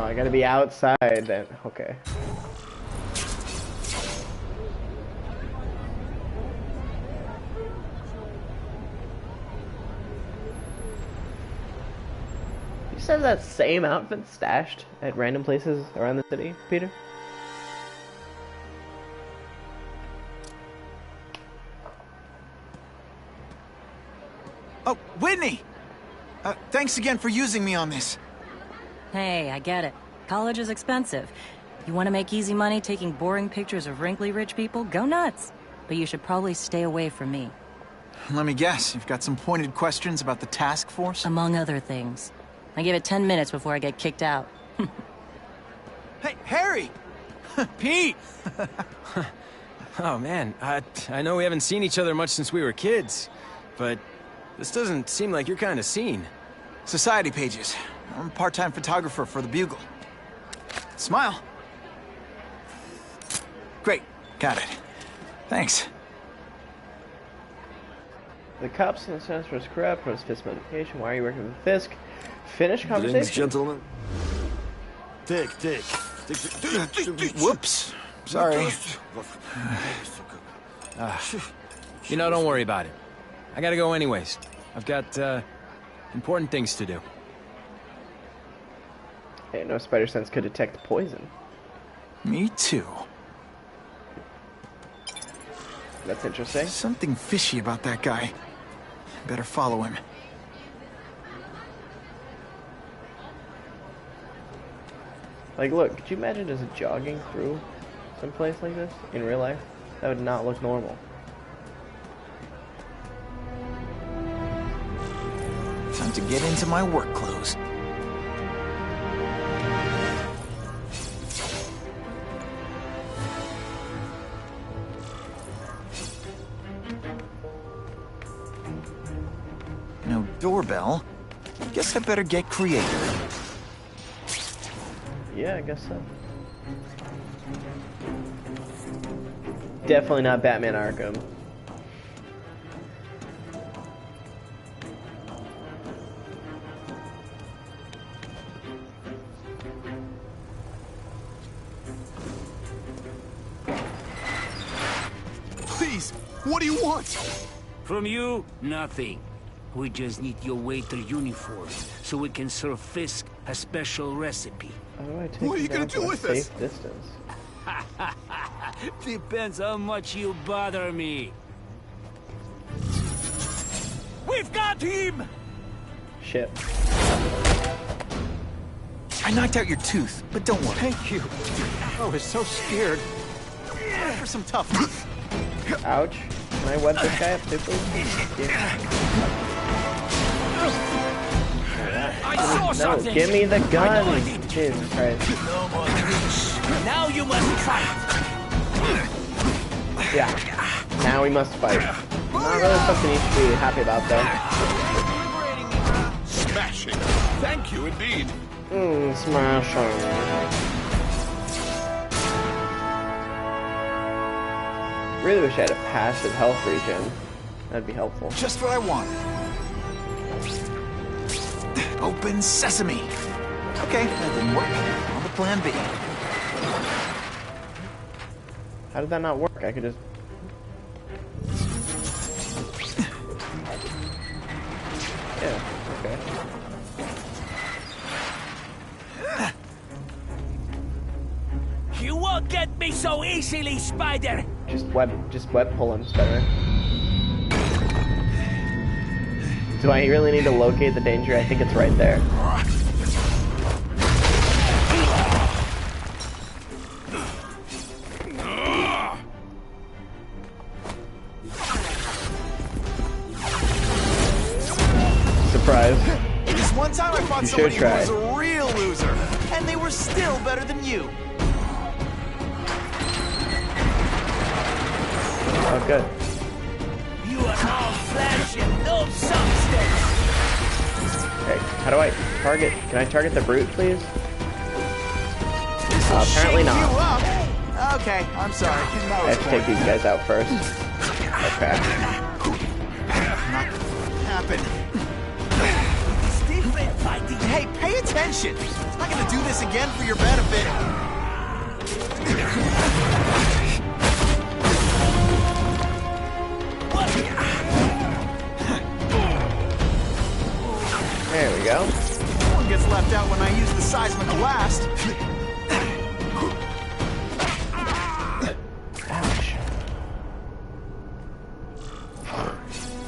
I gotta be outside then. Okay. You just have that same outfit stashed at random places around the city, Peter? Oh, Whitney! Thanks again for using me on this. Hey, I get it. College is expensive. You want to make easy money taking boring pictures of wrinkly rich people? Go nuts. But you should probably stay away from me. Let me guess, you've got some pointed questions about the task force? Among other things. I give it 10 minutes before I get kicked out. Hey, Harry! Pete! Oh, man, I know we haven't seen each other much since we were kids, but this doesn't seem like your kind of scene. Society pages. I'm a part-time photographer for the Bugle. Smile. Great, got it. Thanks. The cops and the Center for corrupt, promotes Fisk modification. Why are you working with Fisk? Finish conversation. Greetings, gentlemen. Take. Whoops. Sorry. You know, don't worry about it. I gotta go anyways. I've got, important things to do. Hey, no spider sense could detect poison. Me too. That's interesting. Something fishy about that guy. Better follow him. Like, look, could you imagine just jogging through some place like this in real life? That would not look normal. Time to get into my work clothes. No doorbell. Guess I better get creative. Yeah, I guess so. Definitely not Batman Arkham. Please, what do you want? From you, nothing. We just need your waiter uniform so we can serve Fisk a special recipe. How do I take What are you him down gonna do from a with this? safe distance? Depends how much you bother me. We've got him! Shit. I knocked out your tooth, but don't worry. Thank you. I was so scared. For some toughness. Ouch. Can I web this guy up too, please? Yeah. I saw No, something! give me the I know gun! I did. Jesus Christ. Now you must fight! Yeah. Now we must fight. Not really something you should be happy about, though. Smashing. Thank you indeed. Smashing. Really wish I had a passive health regen. That'd be helpful. Just what I wanted. Open sesame. Okay, that didn't work. On to plan B. How did that not work? I could just... Yeah, okay. You won't get me so easily, Spider! Just web pull him, better. Do I really need to locate the danger? I think it's right there. Surprise. This one time I fought You somebody should who try. was a real loser, and they were still better than you. Oh, good. You are all flesh and no substance! Okay, how do I target? Can I target the brute, please? Apparently Shake not. you up. Okay, I'm sorry. That I was have to take these guys out first. Okay. not happen. It's different fighting. Hey, pay attention. attention! I'm not gonna do this again for your benefit. There we go. No one gets left out when I use the seismic blast. Ouch.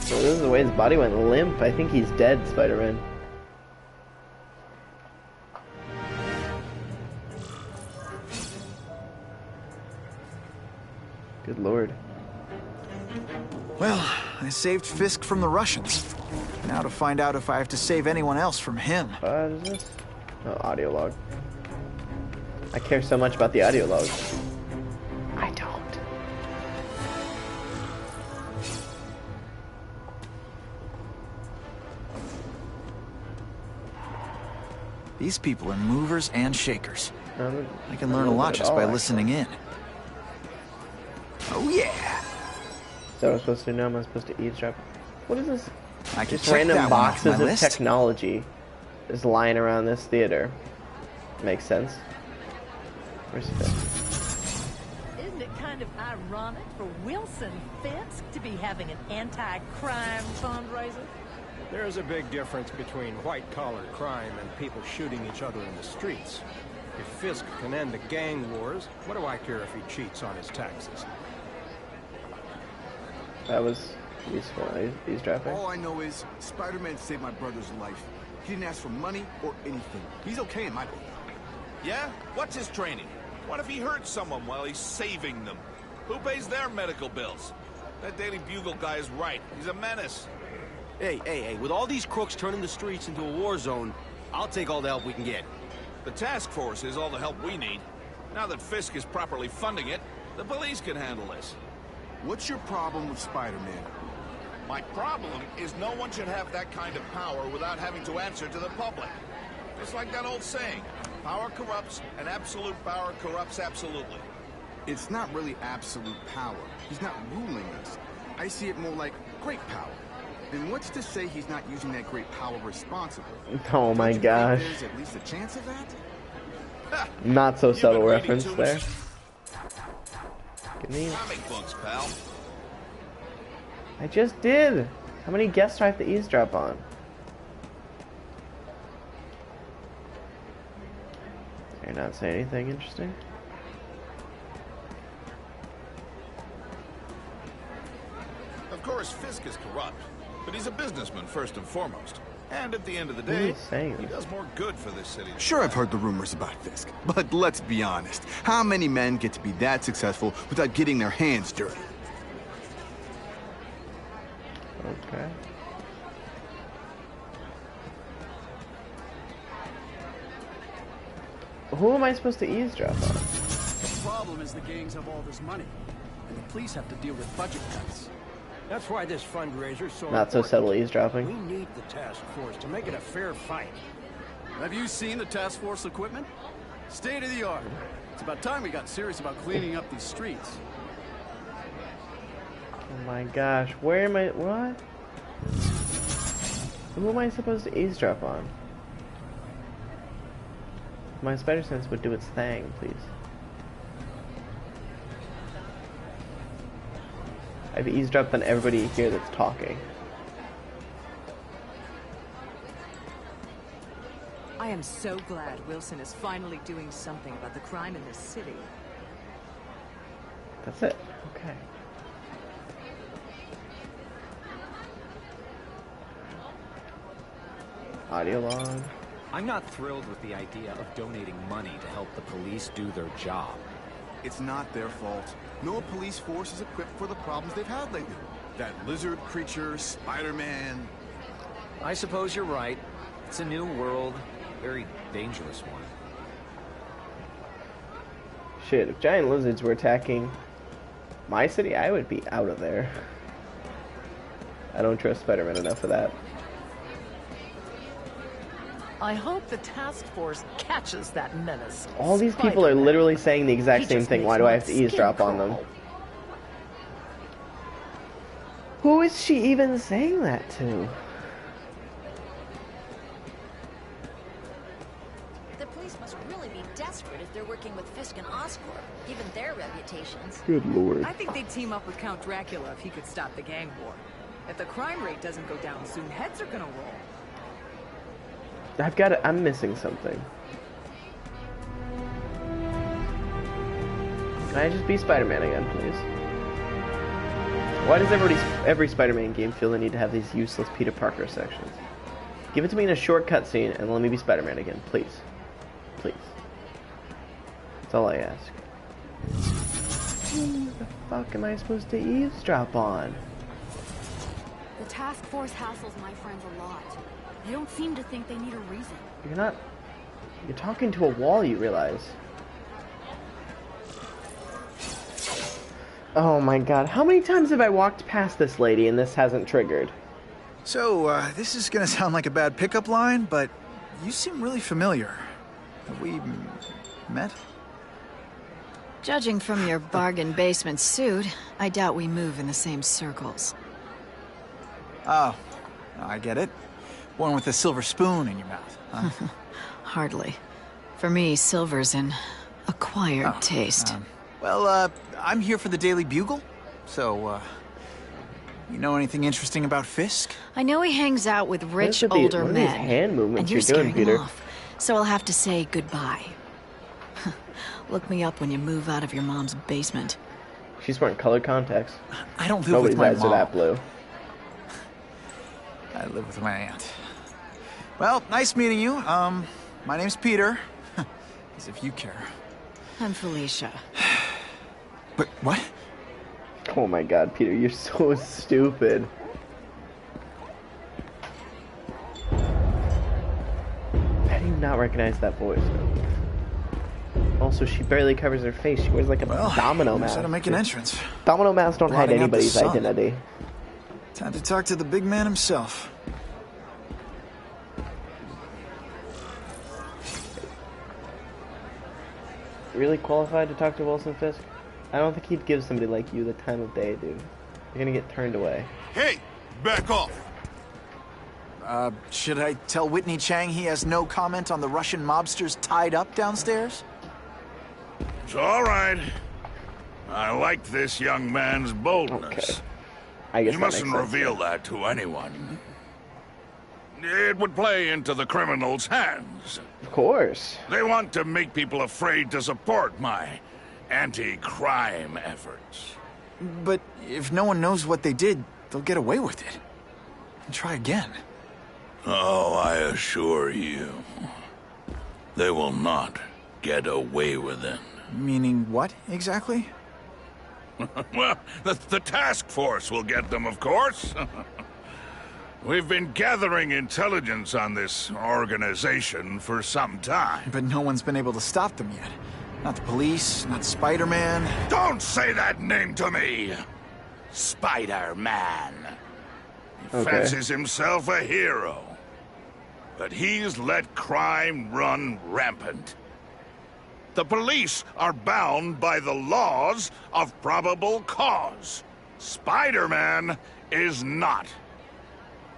So this is the way his body went limp. I think he's dead, Spider-Man. Good lord. Well, I saved Fisk from the Russians. Now to find out if I have to save anyone else from him. What is this? Oh, audio log. I care so much about the audio log. I don't. These people are movers and shakers. I can learn a don't lot at just all, by actually. listening in. Oh yeah! Is that what I'm supposed to know? Am I supposed to eavesdrop? What is this? I can Just check random that one off boxes my of list. technology is lying around this theater. Makes sense. Where's Fisk? Isn't it kind of ironic for Wilson Fisk to be having an anti-crime fundraiser? There's a big difference between white-collar crime and people shooting each other in the streets. If Fisk can end the gang wars, what do I care if he cheats on his taxes? That was useful. Eavesdropping. All I know is Spider-Man saved my brother's life. He didn't ask for money or anything. He's okay in my book. Yeah? What's his training? What if he hurts someone while he's saving them? Who pays their medical bills? That Daily Bugle guy is right. He's a menace. Hey, with all these crooks turning the streets into a war zone, I'll take all the help we can get. The task force is all the help we need. Now that Fisk is properly funding it, the police can handle this. What's your problem with Spider-Man? My problem is no one should have that kind of power without having to answer to the public. It's like that old saying, power corrupts, and absolute power corrupts absolutely. It's not really absolute power. He's not ruling us. I see it more like great power. Then what's to say he's not using that great power responsibly? Oh my Don't you think gosh. There's at least a chance of that? Not so You've subtle been reading reference too there. much Give me. comic books, pal. I just did. How many guests do I have to eavesdrop on? You're not saying anything interesting? Of course, Fisk is corrupt, but he's a businessman first and foremost. And at the end of the Who day, is saying he this? does more good for this city. Sure, I've heard the rumors about Fisk, but let's be honest. How many men get to be that successful without getting their hands dirty? Okay. Who am I supposed to eavesdrop on? The problem is the gangs have all this money, and the police have to deal with budget cuts. That's why this fundraiser's so Not so important. subtle We eavesdropping. need the task force to make it a fair fight. Have you seen the task force equipment? State of the art. It's about time we got serious about cleaning up these streets. Oh my gosh, where am I? What? Who am I supposed to eavesdrop on? My spider sense would do its thing, please. I've eavesdropped on everybody here that's talking. I am so glad Wilson is finally doing something about the crime in this city. That's it. Okay. Audio log. I'm not thrilled with the idea of donating money to help the police do their job. It's not their fault. No police force is equipped for the problems they've had lately. That lizard creature, Spider-Man. I suppose you're right. It's a new world, very dangerous one. Shit, if giant lizards were attacking my city, I would be out of there. I don't trust Spider-Man enough for that. I hope the task force catches that menace. All these people are literally saying the exact same thing. Why do I have to eavesdrop on them? Who is she even saying that to? desperate if they're working with Fisk and Oscorp, given their reputations. Good lord. I think they'd team up with Count Dracula if he could stop the gang war. If the crime rate doesn't go down soon, heads are gonna roll. I'm missing something. Can I just be Spider-Man again, please? Why does every Spider-Man game feel the need to have these useless Peter Parker sections? Give it to me in a short cutscene and let me be Spider-Man again, please. Please. That's all I ask. Who the fuck am I supposed to eavesdrop on? The task force hassles my friends a lot. They don't seem to think they need a reason. You're talking to a wall, you realize. Oh my god, how many times have I walked past this lady and this hasn't triggered? So, this is gonna sound like a bad pickup line, but you seem really familiar. Have we met? Judging from your bargain basement suit, I doubt we move in the same circles. Oh, I get it. One with a silver spoon in your mouth, huh? Hardly. For me, silver's an acquired taste. Well, I'm here for the Daily Bugle, so, you know anything interesting about Fisk? I know he hangs out with rich older men, hand movements and you're doing, scaring Peter? him off, so I'll have to say goodbye. Look me up when you move out of your mom's basement. She's wearing colored contacts. I don't live with my Nobody's eyes mom. are that blue. I live with my aunt. Well, nice meeting you. My name's Peter. As if you care. I'm Felicia. But what? Oh my god, Peter, you're so stupid. How do you not recognize that voice? Also, she barely covers her face. She wears like a domino mask. How to make an entrance. Domino masks don't hide Blotting out the anybody's sun. identity. Time to talk to the big man himself. Really qualified to talk to Wilson Fisk? I don't think he'd give somebody like you the time of day, dude. You're gonna get turned away. Hey, back off. Should I tell Whitney Chang he has no comment on the Russian mobsters tied up downstairs? It's all right. I like this young man's boldness. Okay. I guess You that mustn't makes sense, reveal yeah. that to anyone. It would play into the criminals' hands. Of course. They want to make people afraid to support my anti-crime efforts. But if no one knows what they did, they'll get away with it. And try again. Oh, I assure you, they will not get away with it. Meaning what, exactly? Well, the task force will get them, of course. We've been gathering intelligence on this organization for some time. But no one's been able to stop them yet. Not the police, not Spider-Man. Don't say that name to me! Spider-Man. He Okay. fancies himself a hero. But he's let crime run rampant. The police are bound by the laws of probable cause. Spider-Man is not.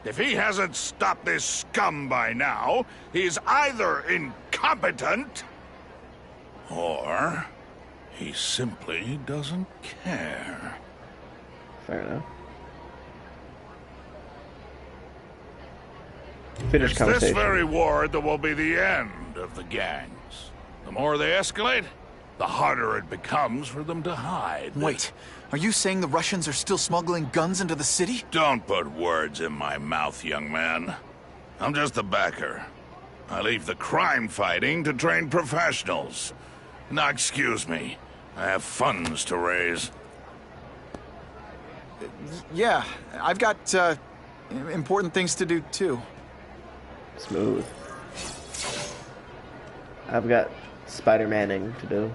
If he hasn't stopped this scum by now, he's either incompetent or he simply doesn't care. Fair enough. Finish It's this conversation. very war that will be the end of the gangs. The more they escalate, the harder it becomes for them to hide. Wait, are you saying the Russians are still smuggling guns into the city? Don't put words in my mouth, young man. I'm just the backer. I leave the crime fighting to trained professionals. Now, excuse me. I have funds to raise. Yeah, I've got, important things to do, too. Smooth. I've got Spider-Manning to do.